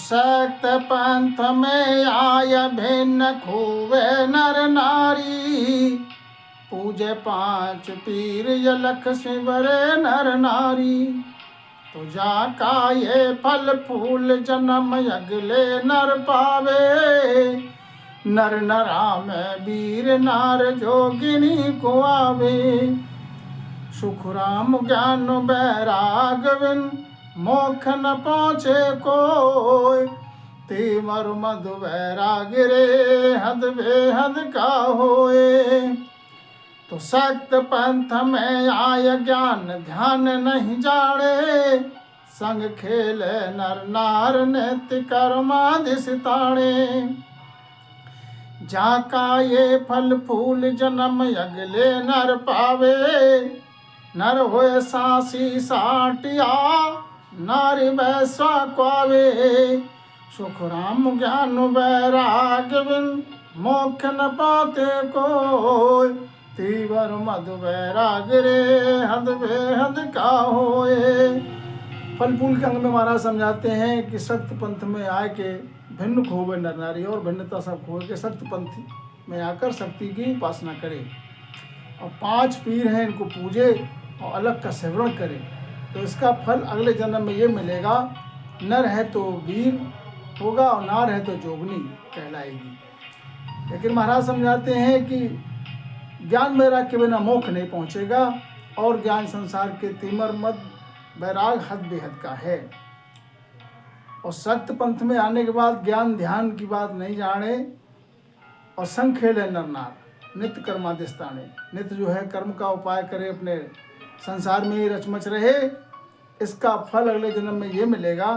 सक्त पंथ में आय भिन्न खूबे नर नारी, पूजे पांच पीर यलख शिवरे नर नारी। तो जाका ये फल फूल जन्म अगले नर पावे, नर नरा में वीर नार जोगिनी को आवे। सुख राम ज्ञान बैराग बिन मोक्ष न पहुँचे कोय, तीमर मधु बैराग रे हद बेहद का होए। तो सक्त पंथ में आय ज्ञान ध्यान नहीं जाने, संग खेले नर नार नित्य कर्माधिष्ठाने। जाका ये फल फूल जन्म अगले नर पावे, नर होए सासी साटिया नारी वैसा क्वावे। सुख राम ज्ञान बैराग बिन मोक्ष न पाते कोय, तीवर मधु बैराग रे हद बेहद का होए। फल फूल के अंग में महाराज समझाते हैं कि सख्त पंथ में आए के भिन्न खोवे नर नारी, और भिन्नता सब खोए के सख्त पंथ में आकर शक्ति की उपासना करे, और 5 पीर हैं इनको पूजे और अलग का सेवन करे। तो इसका फल अगले जन्म में ये मिलेगा, नर है तो वीर होगा और नार है तो जोगनी कहलाएगी। लेकिन महाराज समझाते हैं कि ज्ञान बैराग के बिना मोक्ष नहीं पहुँचेगा, और ज्ञान संसार के तीमर मद बैराग हद बेहद का है। और सख्त पंथ में आने के बाद ज्ञान ध्यान की बात नहीं जाने, और संग खेले नर नार नित्य कर्माधिष्ठाने, नित्य जो है कर्म का उपाय करे, अपने संसार में ही रचमच रहे। इसका फल अगले जन्म में ये मिलेगा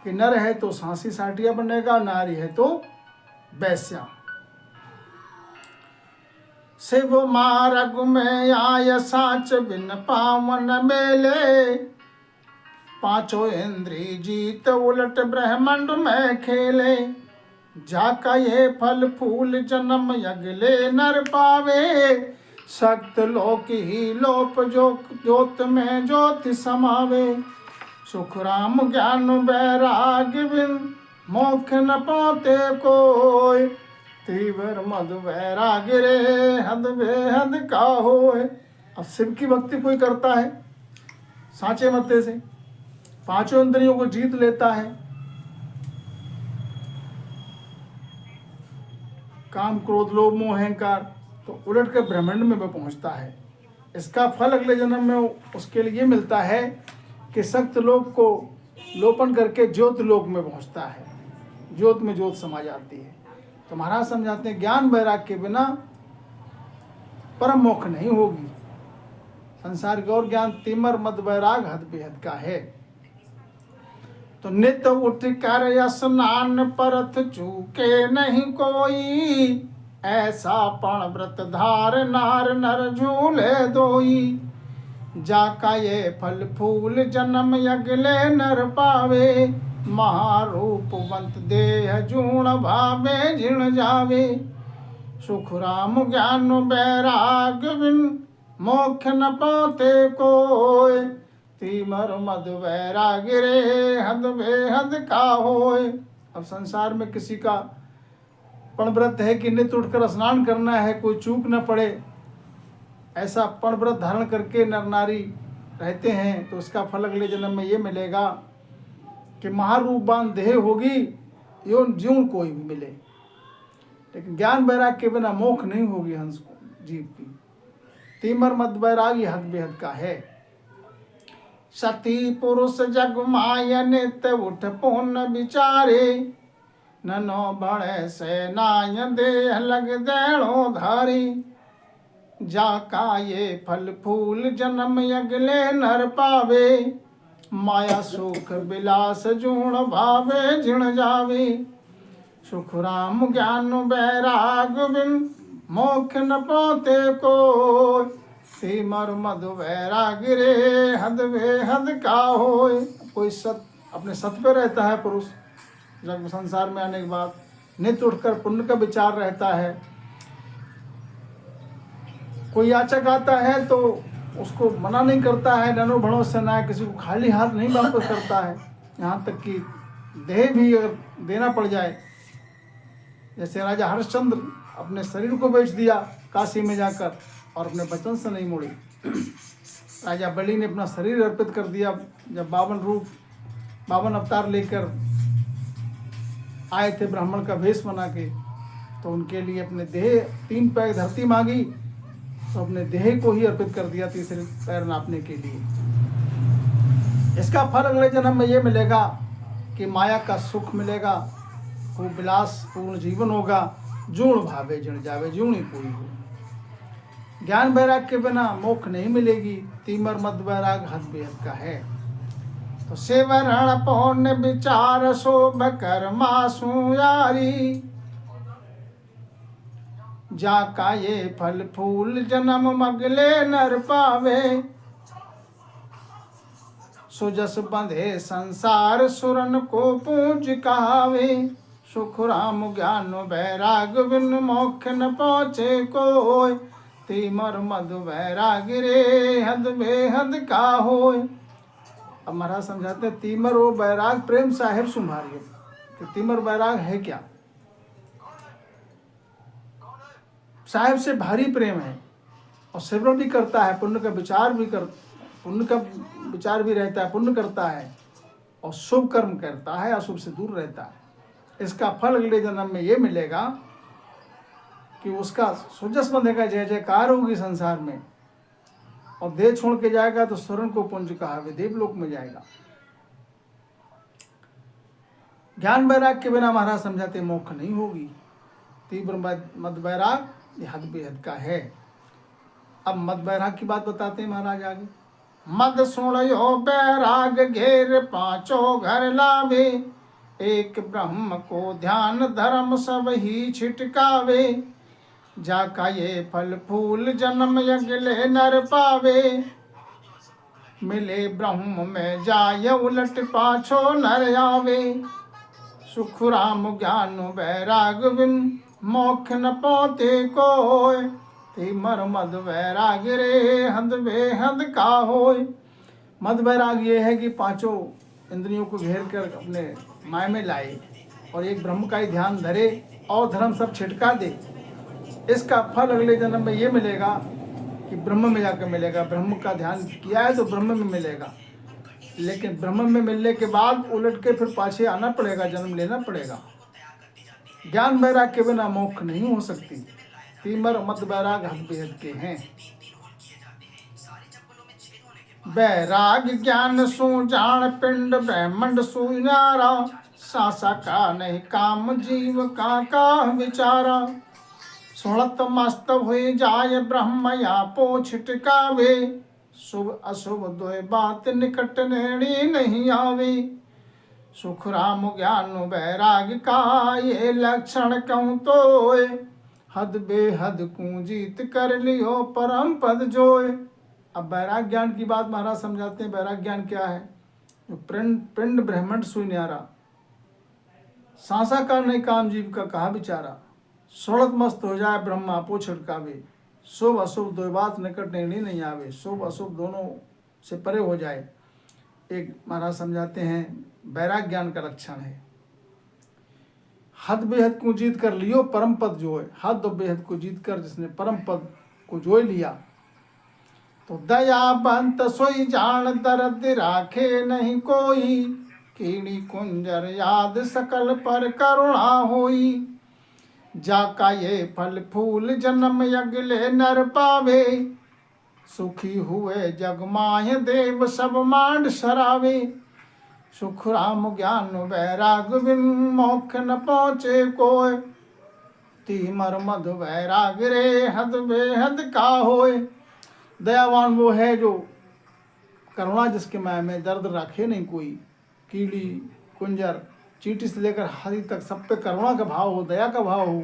कि नर है तो सांसी साटिया बनेगा, नारी है तो वैश्या। शिव मार्ग में आय साच बिन पावन मेले, 5 इंद्री जीत उलट ब्रह्मांड में खेले। जाका ये फल फूल जन्म अगले नर पावे, सक्त लोक ही लोप जोत में ज्योति समावे। सुख राम ज्ञान बैराग बिन मोक्ष न पाते कोय, तीवर मधु बैराग रे हद बेहद का होए। अब शिव की भक्ति कोई करता है साचे मत्ते से, 5 इंद्रियों को जीत लेता है, काम क्रोध लोभ मोह अहंकार, तो उलट के ब्रह्मांड में वह पहुंचता है। इसका फल अगले जन्म में उसके लिए मिलता है कि सक्त लोक को लोपन करके ज्योत लोक में पहुंचता है, ज्योत में ज्योत समा जाती है। तो महाराज समझाते हैं ज्ञान बैराग के बिना परम मोक्ष नहीं होगी। संसार के और ज्ञान तीमर मद बैराग हद बेहद का है। तो नित उठ कर स्नान परथ चूके नहीं कोई, ऐसा पण व्रत धार नार नर झूले दोई। जाका ये फल फूल जन्म अगले नर पावे, महारूपवंत देह जूण भावे झिण जावे। सुख राम ज्ञान बैराग बिन मोक्ष न पाते कोय, तीमर मधु बैराग रे हद बेहद का होए। अब संसार में किसी का पण व्रत है कि नित्य उठकर स्नान करना है, कोई चूक न पड़े, ऐसा पण व्रत धारण करके नर नारी रहते हैं, तो उसका फल अगले जन्म में ये मिलेगा कि महारूपवान देह होगी, यौन जीवन कोई भी मिले। लेकिन ज्ञान बैराग के बिना मोक्ष नहीं होगी हंस को जीव की। तीमर मद बैराग ये हद बेहद का है। सती पुरुष जग माय नित उठ पुन विचारे, ननो बड़े से नाय देह लग देणो धारी। जाका ये फल फूल जन्म अगले नर पावे, माया सुख विलास जूण भावे झिण जावे। सुख राम ज्ञान बैराग बिन मोक्ष न पाते कोय, तीमर मधु बैराग रे हद बेहद का होए। कोई सत अपने सत पे रहता है पुरुष, जब संसार में आने के बाद नित्य उठकर पुण्य का विचार रहता है। कोई याचक आता है तो उसको मना नहीं करता है, ननो भणो से ना, किसी को खाली हाथ नहीं वापस करता है। यहाँ तक कि देह भी अगर देना पड़ जाए, जैसे राजा हरिश्चंद्र अपने शरीर को बेच दिया काशी में जाकर और अपने वचन से नहीं मुड़े। राजा बलि ने अपना शरीर अर्पित कर दिया जब 52 अवतार लेकर आए थे ब्राह्मण का वेश बना के, तो उनके लिए अपने देह 3 पैर धरती मांगी तो अपने देह को ही अर्पित कर दिया तीसरे पैर नापने के लिए। इसका फल अगले जन्म में ये मिलेगा कि माया का सुख मिलेगा, खूब विलासपूर्ण जीवन होगा, जूण भावे जण जावे जूणी पूरी हो। ज्ञान वैराग के बिना मोक्ष नहीं मिलेगी, तीमर मद वैराग हद बेहद का है। तो सेवरण पौन विचार शोभ कर्मा सुयारी, जाका ये फल फूल जन्म मगले नर पावे, सुजस बंधे संसार सुरन को पूज कहावे, सुख राम ज्ञान वैराग बिन मोक्ष न पहुँचे कोय, तीमर मद वैराग रे हद बेहद का होय। अब महाराज समझाते हैं तीमर वो वैराग प्रेम साहेब सुम्हारियो कि तीमर वैराग है क्या। साहेब से भारी प्रेम है और सिमरन भी करता है, पुण्य का विचार भी रहता है, पुण्य करता है और शुभ कर्म करता है, अशुभ से दूर रहता है। इसका फल अगले जन्म में ये मिलेगा कि उसका सुजस बंधेगा, जय जयकार होगी संसार में, और देह छोड़ के जाएगा तो स्वर्ण को पुंज कहावे, देवलोक में जाएगा। ज्ञान वैराग के बिना महाराज समझाते मोक्ष नहीं होगी। तीव्र मद वैराग ये हद बेहद का है। अब मद वैराग की बात बताते हैं महाराज आगे। मद सुनो बैराग घेर 5 घर लावे, एक ब्रह्म को ध्यान धर्म सब ही छिटकावे, जाका ये फल फूल जन्म अगले नर पावे, मिले ब्रह्म में जाय उलट पाछो नर आवे, सुख राम ज्ञान वैराग बिन मोक्ष न पाते कोय, तीमर मद वैराग रे हद बेहद का होय। मद वैराग ये है कि 5 इंद्रियों को घेर कर अपने माय में लाए और एक ब्रह्म का ही ध्यान धरे और धर्म सब छिटका दे। इसका फल अगले जन्म में ये मिलेगा कि ब्रह्म में जाकर मिलेगा। ब्रह्म का ध्यान किया है तो ब्रह्म में मिलेगा, लेकिन ब्रह्म में मिलने के बाद उलट के फिर पाछे आना पड़ेगा, जन्म लेना पड़ेगा। ज्ञान वैराग के बिना मोक्ष नहीं हो सकती। तीमर मद वैराग हद बेहद के हैं। वैराग ज्ञान सु जान पिंड ब्रह्मंड सुनारा, सासा का नहीं काम जीव का विचारा, सुणत मस्त हुई जाय ब्रह्म या पोछ टिकावे, शुभ अशुभ दो बात निकट नेड़ी नहीं आवे, सुख राम ज्ञान वैराग का ये लक्षण कहूँ तोय, हद बेहद को जीत कर लियो परम पद जोय। अब वैराग ज्ञान की बात महाराज समझाते हैं। वैराग ज्ञान क्या है? जो पिंड ब्रह्मंड सुन्यारा, सांसा का नहीं काम जीव का कहा बिचारा, सोड़त मस्त हो जाए ब्रह्मा आपो छिड़कावे, शुभ अशुभ दो बात निकट नेड़ी नहीं आवे, शुभ अशुभ दोनों से परे हो जाए। एक महाराज समझाते हैं वैराग ज्ञान का लक्षण है हद बेहद को जीत कर लियो परम पद जोय। हद और बेहद को जीत कर जिसने परम पद को जोय लिया तो दया बंत सोई जान दर्द राखे नहीं कोई, कीड़ी कुंजर याद सकल पर करुणा होई, जाका ये फल फूल जन्म अगले नर पावे, सुखी हुए जग माय देव सब मांड सरावे, सुख राम ज्ञान वैराग बिन मोक्ष न पहुँचे कोय, तीमर मद वैराग रे हद बेहद का होय। दयावान वो है जो करुणा जिसके माय में दर्द रखे नहीं कोई, कीड़ी कुंजर चींटी से लेकर हाथी तक सब पे करुणा का भाव हो, दया का भाव हो।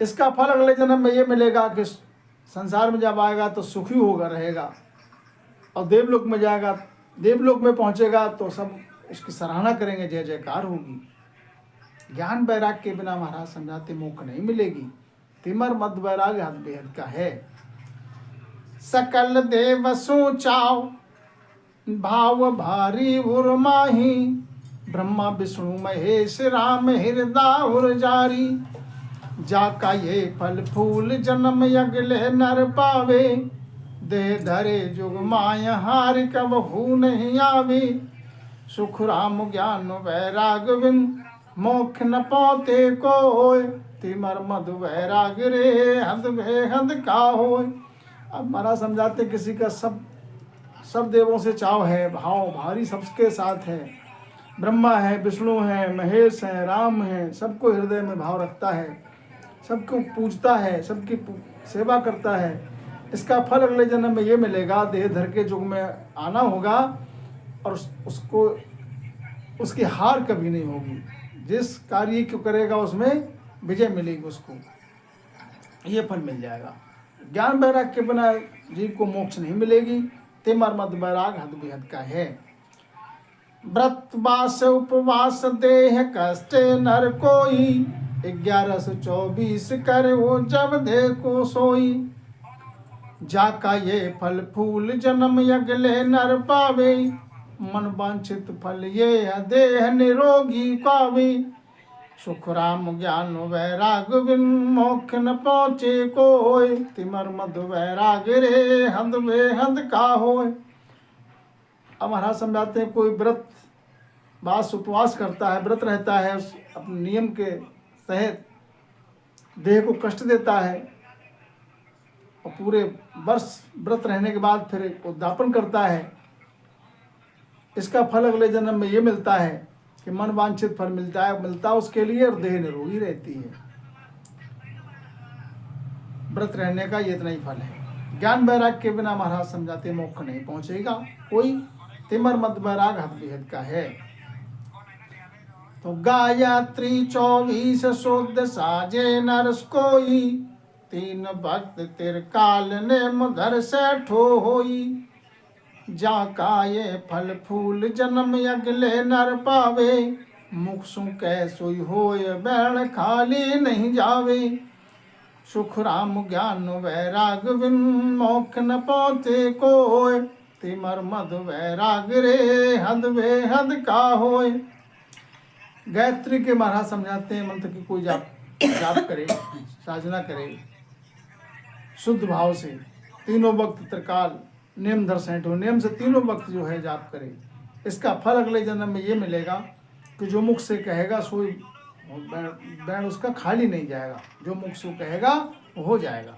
इसका फल अगले जन्म में ये मिलेगा कि संसार में जब आएगा तो सुखी होगा रहेगा और देवलोक में जाएगा, देवलोक में पहुंचेगा तो सब उसकी सराहना करेंगे, जय जयकार होगी। ज्ञान वैराग के बिना महाराज समझाते मोक्ष नहीं मिलेगी। तिमर मद वैराग हद बेहद का है। सकल देव सोचाओ भाव भारी उर्माही, ब्रह्मा विष्णु महेश राम हृदय जारी, जाका ये फल फूल जन्म अगले नर पावे, दे धरे जुग माया हार कबहू नहीं आवे, सुख राम ज्ञान वैराग बिन मोक्ष न पाते कोय, तिमर मधु वैराग रे हद बेहद का होय। अब महाराज समझाते किसी का सब देवों से चाव है, भाव भारी सबके साथ है, ब्रह्मा है, विष्णु है, महेश है, राम है, सबको हृदय में भाव रखता है, सबको पूजता है, सबकी सेवा करता है। इसका फल अगले जन्म में ये मिलेगा, देह धर के युग में आना होगा और उसको उसकी हार कभी नहीं होगी। जिस कार्य को करेगा उसमें विजय मिलेगी उसको, ये फल मिल जाएगा। ज्ञान वैराग के बिना जीव को मोक्ष नहीं मिलेगी। तिमर मद वैराग हद बेहद का है। व्रत वास उपवास देह कष्टे नर कोई, 1124 कर वो जब दे को सोई, जाका ये फल फूल जन्म अगले नर पावे, मन वांछित फल ये देह निरोगी पावे, सुख राम ज्ञान वैराग बिन मोक्ष न पहुँचे कोय, तिमर मधु वैराग रे हद बेहद का होय। अब महाराज समझाते हैं, कोई व्रत वास उपवास करता है, व्रत रहता है, उस अपने नियम के तहत देह को कष्ट देता है और पूरे वर्ष व्रत रहने के बाद फिर उद्यापन करता है, इसका फल अगले जन्म में ये मिलता है कि मन वांछित फल मिलता उसके लिए और देह निरोगी रहती है। व्रत रहने का ये इतना ही फल है। ज्ञान वैराग के बिना महाराज समझाते मोक्ष नहीं पहुंचेगा कोई। तिमर मद वैराग हद बेहद का है। तो गायत्री 24 शुद्ध साजे नरस कोई, 3 भक्त तिरकाल ने मुधर से ठो होई, जाका ये फल फूल जन्म अगले नर पावे, मुख सु कै सोई होय बैण खाली नहीं जावे, सुख राम ज्ञान वैराग बिन मोक्ष न पहुँचे कोय, तिमर मधु वैराग रे हद बेहद का होय। गायत्री के महाराज समझाते हैं, मंत्र की कोई जाप करे, साधना करे शुद्ध भाव से, तीनों वक्त त्रिकाल नियम धर सैंठो, नियम से तीनों वक्त जो है जाप करे, इसका फल अगले जन्म में ये मिलेगा कि जो मुख से कहेगा सोई बैण उसका खाली नहीं जाएगा, जो मुख से कहेगा वो हो जाएगा,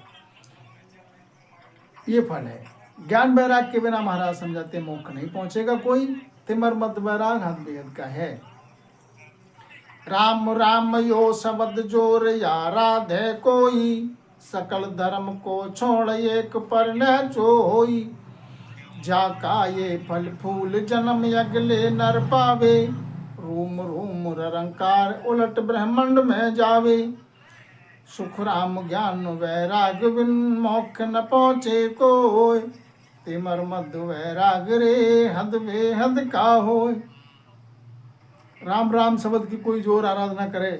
ये फल है। ज्ञान वैराग के बिना महाराज समझाते मोक्ष नहीं पहुंचेगा कोई। तिमर मद वैराग हद बेहद का है। राम राम यो शब्द जोर यारा धे कोई, सकल धर्म को छोड़ एक पर न चोई, जाका ये फल फूल जन्म अगले नर पावे, रूम रूम रंकार उलट ब्रह्मांड में जावे, सुख राम ज्ञान वैराग बिन मोक्ष न पहुँचे कोय, तिमर मधु वैराग रे हद बेहद का होय। राम राम शब्द की कोई जोर आराधना करे,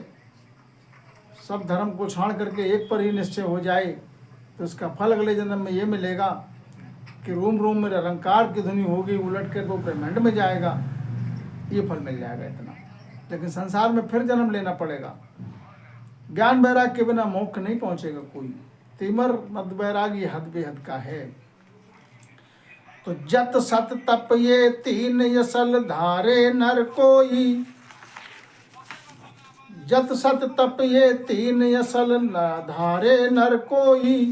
सब धर्म को छाड़ करके एक पर ही निश्चय हो जाए, तो उसका फल अगले जन्म में ये मिलेगा कि रूम रूम में निरंकार की ध्वनि होगी, उलट कर वो ब्रह्मांड में जाएगा, ये फल मिल जाएगा इतना। लेकिन संसार में फिर जन्म लेना पड़ेगा। ज्ञान वैराग के बिना मोक्ष नहीं पहुंचेगा कोई। तिमर मद वैराग ये हद बेहद का है। तो जत सत तप ये 3 यसल धारे नर कोई, जत सत तप ये 3 यसल धारे नर कोई,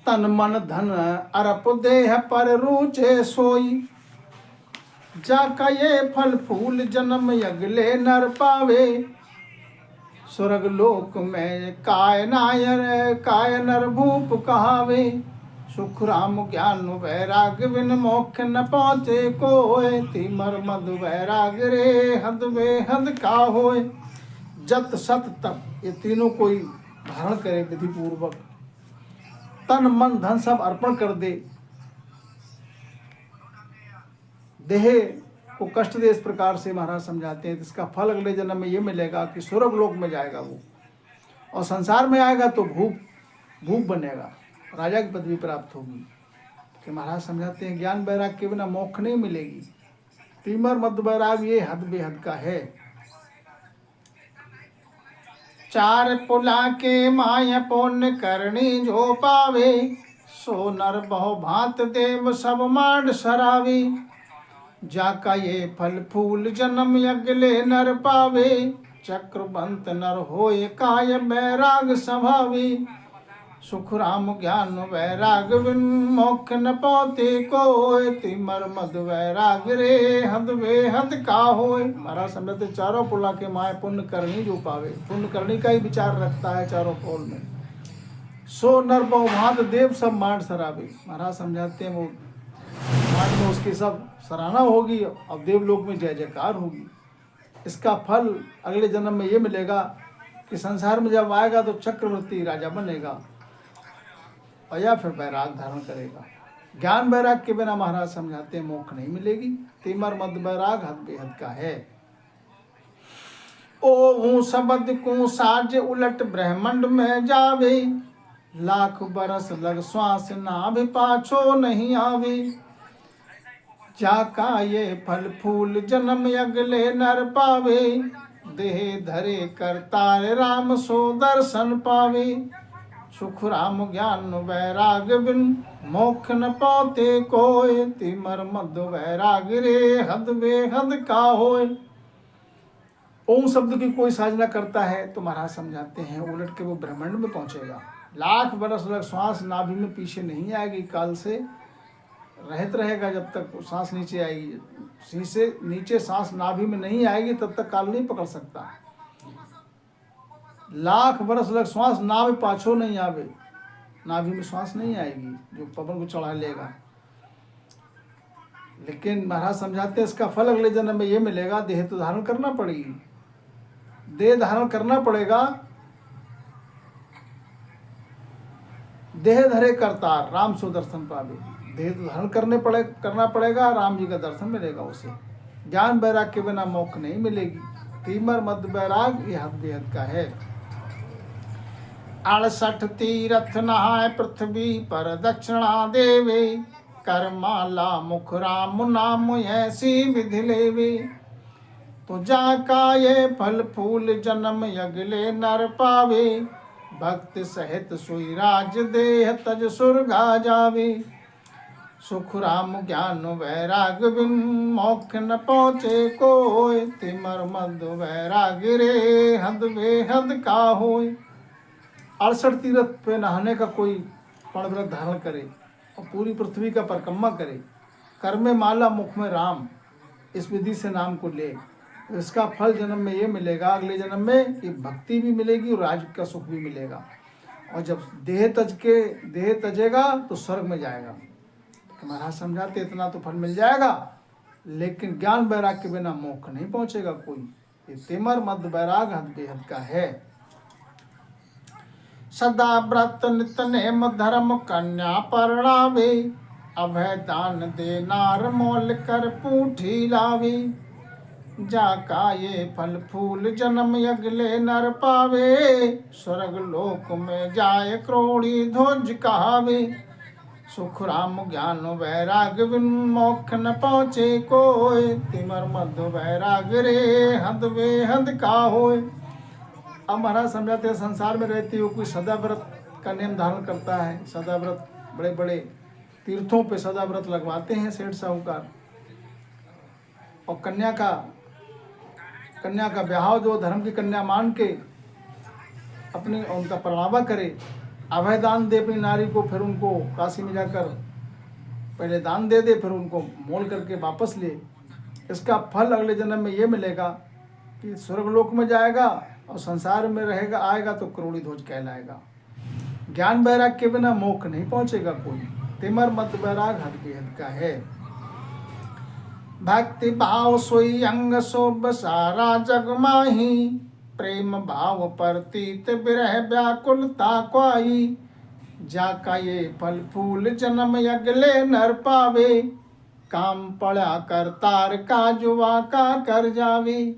तन मन धन अरप देह पर रूचे सोई, जाका ये फल फूल जन्म अगले नर पावे, स्वर्ग लोक में काय नर भूप कहावे, सुख राम ज्ञान वैराग बिन मोक्ष न पहुँचे कोय, तिमर मधु वैराग रे हद बेहद का होय। जत सत तप ये तीनों कोई धारण करे विधि पूर्वक, तन मन धन सब अर्पण कर दे, देह को कष्ट दे, इस प्रकार से महाराज समझाते हैं। इसका फल अगले जन्म में ये मिलेगा कि स्वर्ग लोक में जाएगा वो, और संसार में आएगा तो भूप बनेगा, राजा की पदवी प्राप्त होगी। कि महाराज समझाते हैं ज्ञान वैराग के बिना मोक्ष नहीं मिलेगी। तीमर मद वैराग ये हद बेहद का है। चार पुला के माय पुण्य करनी जो पावे, सो नर बहु भांत देव सब मांड सरावे। जाका ये फल फूल जन्म अगले नर पावे, चक्रवंत नर होए काय बैराग स्वभावे। सुख राम ज्ञान वैराग बिन मोक्ष न पाते कोय, तिमर मद वैराग रे हद बेहद का होय। महाराज समझते चारों पुला के माय पुण्य करनी जो पावे, पुण्य करनी का ही विचार रखता है चारों पोल में। सो नर बहुभांत देव सब मांड सरावे। महाराज समझाते हैं वो मांड में उसकी सब सराहना होगी और देवलोक में जय जयकार होगी। इसका फल अगले जन्म में ये मिलेगा कि संसार में जब आएगा तो चक्रवर्ती राजा बनेगा और या फिर वैराग धारण करेगा। ज्ञान वैराग के बिना महाराज समझाते हैं मोक्ष नहीं मिलेगी। तिमर मद वैराग हद बेहद का है। ओ हूँ शब्द को साज उलट ब्रह्मंड में जावे, लाख बरस लग श्वास नाभि पाछो नहीं आवे। जाका ये फल फूल जन्म अगले नर पावे, देह धरे करतार राम सो दर्शन पावे। सुख राम ज्ञान वैराग बिन मोक्ष न पाते कोय, तिमर मद वैराग रे हद बेहद का होय। ओम शब्द की कोई साधना करता है तो महाराज समझाते हैं उलट के वो ब्रह्मांड में पहुंचेगा। लाख बरस लग श्वास नाभि में पीछे नहीं आएगी, काल से रहित रहेगा जब तक सांस नीचे आएगी। शीशे नीचे सांस नाभि में नहीं आएगी तब तक काल नहीं पकड़ सकता। लाख बरस लग श्वास नाभि पाछो नहीं आवे, नाभि में श्वास नहीं आएगी जो पवन को चढ़ा लेगा। लेकिन महाराज समझाते हैं इसका फल अगले जन्म में ये मिलेगा। देह तो धारण करना पड़ेगी, देह धारण करना पड़ेगा। देह धरे करतार राम सो दर्शन पावे, देह तो धारण करना पड़ेगा, राम जी का दर्शन मिलेगा उसे। ज्ञान वैराग के बिना मोक्ष नहीं मिलेगी। तीमर मद वैराग ये हद बेहद का है। 68 तीरथ नहाय पृथ्वी पर दक्षिणा देवे, करमाला मुख राम नाम ऐसी विधि लेवे। तो जाका ये फल फूल जन्म अगले नर पावे, भक्त सहित सोई राज देह तज सुरगा जावे। सुख राम ज्ञान वैराग बिन मोक्ष न पहुँचे कोय, तिमर मद वैराग रे हद बेहद का होय। 68 तीर्थ पे नहाने का कोई प्रणव्रत धारण करे और पूरी पृथ्वी का परिक्रमा करे, कर में माला मुख में राम, इस विधि से नाम को ले, इसका फल जन्म में ये मिलेगा। अगले जन्म में कि भक्ति भी मिलेगी और राज का सुख भी मिलेगा। और जब देह तजेगा तो स्वर्ग में जाएगा। तो महाराज समझाते इतना तो फल मिल जाएगा, लेकिन ज्ञान वैराग के बिना मोक्ष नहीं पहुंचेगा कोई। ये तिमर मद वैराग हद बेहद का है। सदा व्रत नित नेम धर्म कन्या परणावे, अभय दान दे नार मोल कर पूठी लावे। जाका ये फल फूल जन्म अगले नर पावे, स्वर्ग लोक में जाय क्रोड़ी ध्वज कहावे। सुख राम ज्ञान वैराग बिन मोक्ष न पहुँचे कोय, तिमर मद वैराग रे हद बेहद का होय। अब महाराज समझाते हैं संसार में रहती हो कोई सदाव्रत का नियम धारण करता है। सदाव्रत बड़े बड़े तीर्थों पे सदाव्रत लगवाते हैं सेठ साहूकार, और कन्या का ब्याह जो धर्म की कन्या मान के अपनी उनका परणावा करे, अभय दान दे अपनी नारी को, फिर उनको काशी में जाकर पहले दान दे दे, फिर उनको मोल करके वापस ले। इसका फल अगले जन्म में ये मिलेगा कि स्वर्गलोक में जाएगा और संसार में रहेगा, आएगा तो करोड़ी ध्वज कहलाएगा। ज्ञान वैराग के बिना मोक्ष नहीं पहुंचेगा कोई। तिमर मद वैराग हद बेहद का है। भक्ति भाव सोई अंग शोभ सारा जग माही, प्रेम भाव परतीत बिरह व्याकुलता क्वाई। जाका ये फल फूल जन्म अगले नर पावे, काम पड़ा करतार का जुआ का कर जावे।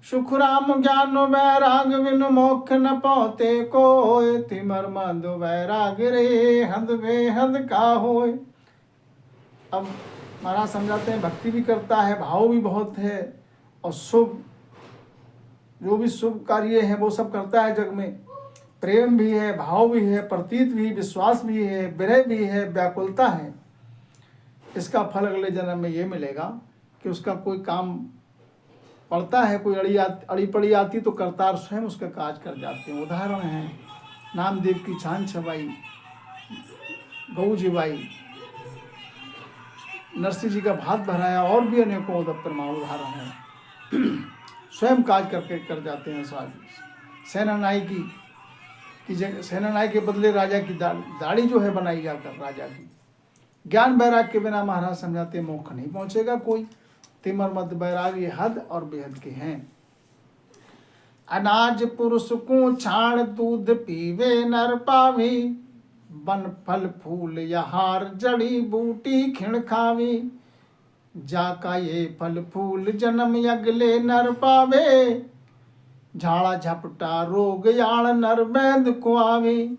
सुख राम ज्ञान वैराग बिन मोक्ष न पाते कोय, तिमर मद वैराग रे हद बेहद का होय। अब महाराज समझाते हैं भक्ति भी करता है, भाव भी बहुत है, और शुभ जो भी शुभ कार्य है वो सब करता है जग में। प्रेम भी है, भाव भी है, प्रतीत भी, विश्वास भी है, विरह भी है, व्याकुलता है। इसका फल अगले जन्म में ये मिलेगा कि उसका कोई काम पड़ता है, कोई अड़ी पड़ी आती तो करतार स्वयं उसका काज कर जाते हैं। उदाहरण है नामदेव की छान छबाई, गऊ जीवाई, नरसिंह जी का भात भराया, और भी अनेकों प्रमाण उदाहरण है। स्वयं काज करके कर जाते हैं। सेनानाई की सेनानाई के बदले राजा की दाढ़ी जो है बनाई जाकर राजा की। ज्ञान वैराग के बिना महाराज समझाते मोक्ष नहीं पहुंचेगा कोई। तिमर मद वैराग ये हद और बेहद के हैं। अनाज पुरुष को छाण दूध पीवे नर पावी, बन फल फूल यहार जड़ी बूटी खिण खावी, जाका ये फल फूल जन्म अगले नर पावे, झाड़ा झपटा रोग याण नर वैद को आवे,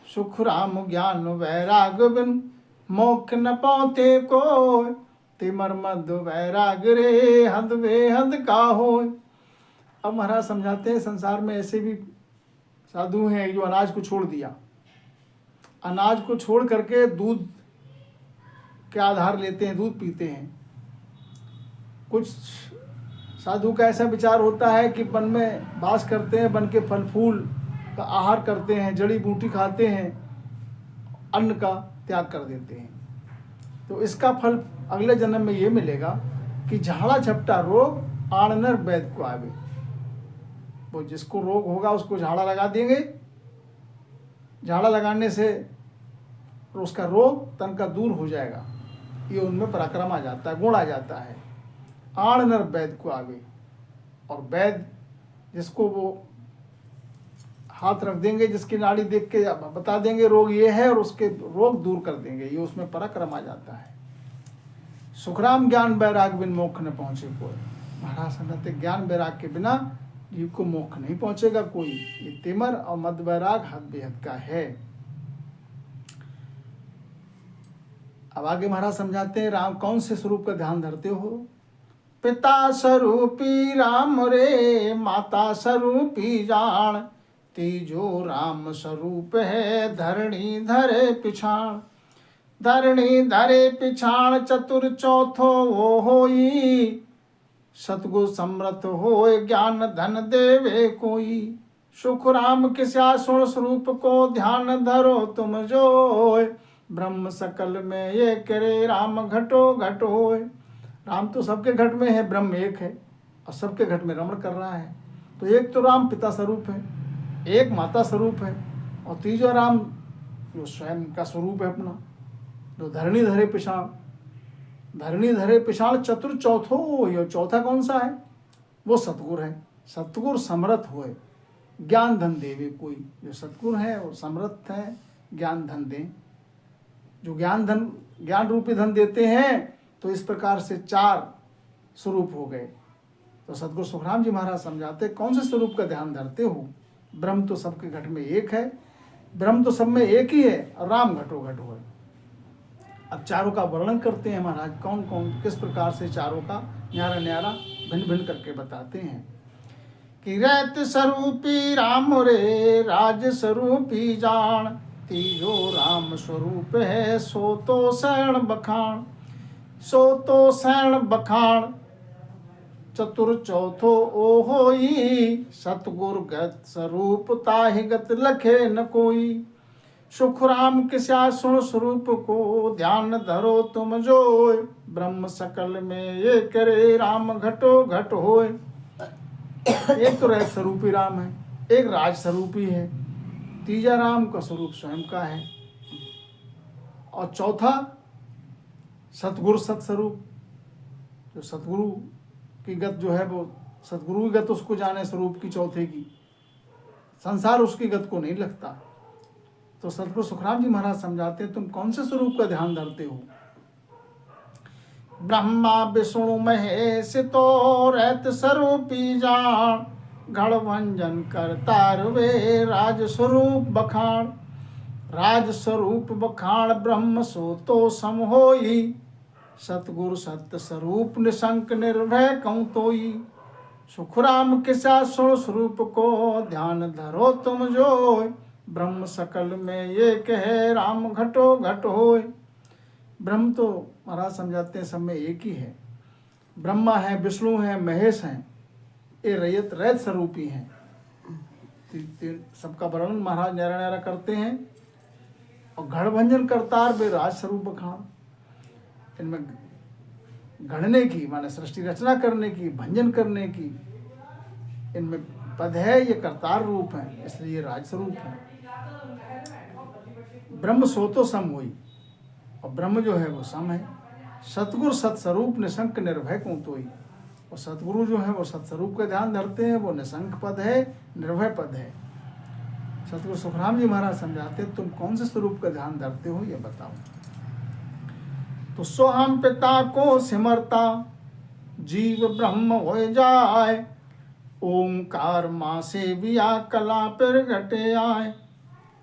सुख राम ज्ञान वैराग बिन मोक्ष न पाते को, तिमर मद वैराग रे हद वे हद का हो। अब महाराज समझाते हैं संसार में ऐसे भी साधु हैं जो अनाज को छोड़ दिया, अनाज को छोड़ करके दूध के आधार लेते हैं, दूध पीते हैं। कुछ साधु का ऐसा विचार होता है कि वन में वास करते हैं, वन के फल फूल का आहार करते हैं, जड़ी बूटी खाते हैं, अन्न का त्याग कर देते हैं। तो इसका फल अगले जन्म में ये मिलेगा कि झाड़ा झपटा रोग आणनर वैद को आवे। वो जिसको रोग होगा उसको झाड़ा लगा देंगे, झाड़ा लगाने से उसका रोग तन का दूर हो जाएगा। ये उनमें पराक्रम आ जाता है, गुण आ जाता है। आणनर वैद को आवे, और वैद जिसको वो हाथ रख देंगे, जिसकी नाड़ी देख के बता देंगे रोग ये है और उसके रोग दूर कर देंगे, ये उसमें पराक्रम आ जाता है। सुखराम ज्ञान वैराग बिन मोक्ष न पहुंचे कोई। महाराज समझते ज्ञान वैराग के बिना जीव को मोक्ष नहीं पहुंचेगा कोई। ये तिमर और मद वैराग हद बेहद का है। अब आगे महाराज समझाते हैं राम कौन से स्वरूप का ध्यान धरते हो। पिता स्वरूपी राम रे माता स्वरूपी जान, तीजो राम स्वरूप है धरणी धरे पिछाण, धरणी धरे पिछाण चतुर चौथो वो होई, सतगुरु समर्थ होए ज्ञान धन देवे कोई, सुख राम किस्या सुण स्वरूप को ध्यान धरो तुम जोय, ब्रह्म सकल में ये करे राम घटो घट होय। राम तो सबके घट में है, ब्रह्म एक है और सबके घट में रमण कर रहा है। तो एक तो राम पिता स्वरूप है, एक माता स्वरूप है, और तीसरा राम जो स्वयं का स्वरूप है अपना, जो धरणी धरे पिछाण, धरणी धरे पिछाण चतुर चौथो। ये चौथा कौन सा है? वो सतगुरु है। सतगुरु समर्थ होए ज्ञान धन देवे कोई। जो सतगुरु है वो समर्थ है, ज्ञान धन दें। जो ज्ञान रूपी धन देते हैं। तो इस प्रकार से चार स्वरूप हो गए। तो सतगुरु सुखराम जी महाराज समझाते कौन से स्वरूप का ध्यान धरते हो। ब्रह्म तो सबके घट में एक है, ब्रह्म तो सब में एक ही है, और राम घटो घट हो। अब चारों का वर्णन करते हैं महाराज, कौन कौन किस प्रकार से चारों का न्यारा न्यारा भिन्न भिन्न करके बताते हैं। कि रैत स्वरूपी राम रे राज स्वरूपी जान, तीजो राम स्वरूप है सो तो शरण बखान, सो तो शरण बखान चतुर चौथो ओ होई, सतगुर गत स्वरूप ताहि गत लखे न कोई, सुख राम किस्या सुन स्वरूप को ध्यान धरो तुम जोय, ब्रह्म सकल में ये करे राम घटो घट होय। एक तो रैत स्वरूपी राम है, एक राज स्वरूपी है, तीजा राम का स्वरूप स्वयं का है, और चौथा सतगुरु सत्स्वरूप। जो सतगुरु की गत जो है वो सतगुरु की गत उसको जाने स्वरूप की चौथे की, संसार उसकी गत को नहीं लगता। तो सतगुरु सुखराम जी महाराज समझाते हैं तुम कौन से स्वरूप का ध्यान धरते हो। ब्रह्मा विष्णु महेश तो रैत स्वरूपी जान, गण वंजन करतार वे राज स्वरूप बखान, राज स्वरूप बखान ब्रह्म सो तो सम होई, सतगुरु सत्य स्वरूप निशंक निर्भय कहूँ तोई। सुखराम किसा सुर स्वरूप को ध्यान धरो तुम जोय। ब्रह्म सकल में ये कहे राम घटो घट होय। ब्रह्म तो महाराज समझाते हैं सब में एक ही है। ब्रह्मा है, विष्णु है, महेश हैं, ये रैयत रैत स्वरूपी हैं। सबका वर्णन महाराज न्यारा न्यारा करते हैं। और घड़ भंजन करतार वे राज स्वरूप बखान। इनमें गढ़ने की माने सृष्टि रचना करने की, भंजन करने की इनमें पद है, ये करतार रूप है, इसलिए ये राज स्वरूप है। ब्रह्म सो तो सम हुई, और ब्रह्म जो है वो सम है। सतगुरु सत्स्वरूप निशंक निर्भय को तोई। और सतगुरु जो है वो सत्स्वरूप का ध्यान धरते हैं, वो निशंक पद है, निर्भय पद है। सतगुरु सुखराम जी महाराज समझाते तुम कौन से स्वरूप का ध्यान धरते हो ये बताओ। तो सो हम पिता को सिमरता जीव ब्रह्म हो जाए। ओंकार माँ से बिया कला पर घटे आए।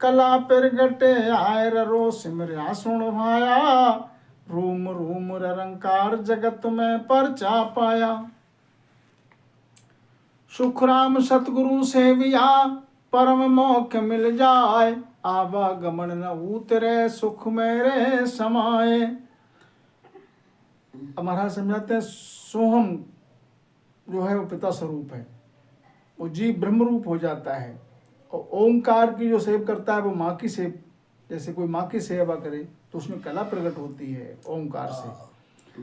कला पर घटे आए रो सिमरिया सुन भाया। रूम रूम रंकार जगत में परचा पाया। सुखराम सतगुरु से बिया परम मोक्ष मिल जाए। आवागमन न उतरे सुख मेरे समाए। अब महाराज समझाते हैं सोहम जो है वो पिता स्वरूप है, वो जीव ब्रह्म रूप हो जाता है। और ओंकार की जो सेव करता है वो माँ की सेव, जैसे कोई माँ की सेवा करे तो उसमें कला प्रकट होती है ओंकार से।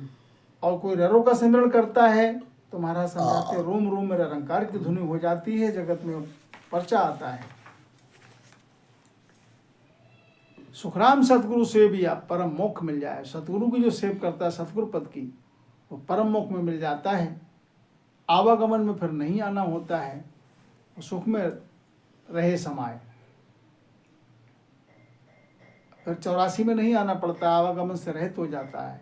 और कोई ररो का सिमरण करता है तो महाराज समझाते हैं रोम रोम में रंकार की धुनी हो जाती है, जगत में पर्चा आता है। सुखराम सतगुरु से भी आप परम मोक्ष मिल जाए। सतगुरु की जो सेव करता है सतगुरु पद की, वो परम मोक्ष में मिल जाता है। आवागमन में फिर नहीं आना होता है, सुख में रहे समाये। फिर 84 में नहीं आना पड़ता, आवागमन से रहित हो जाता है।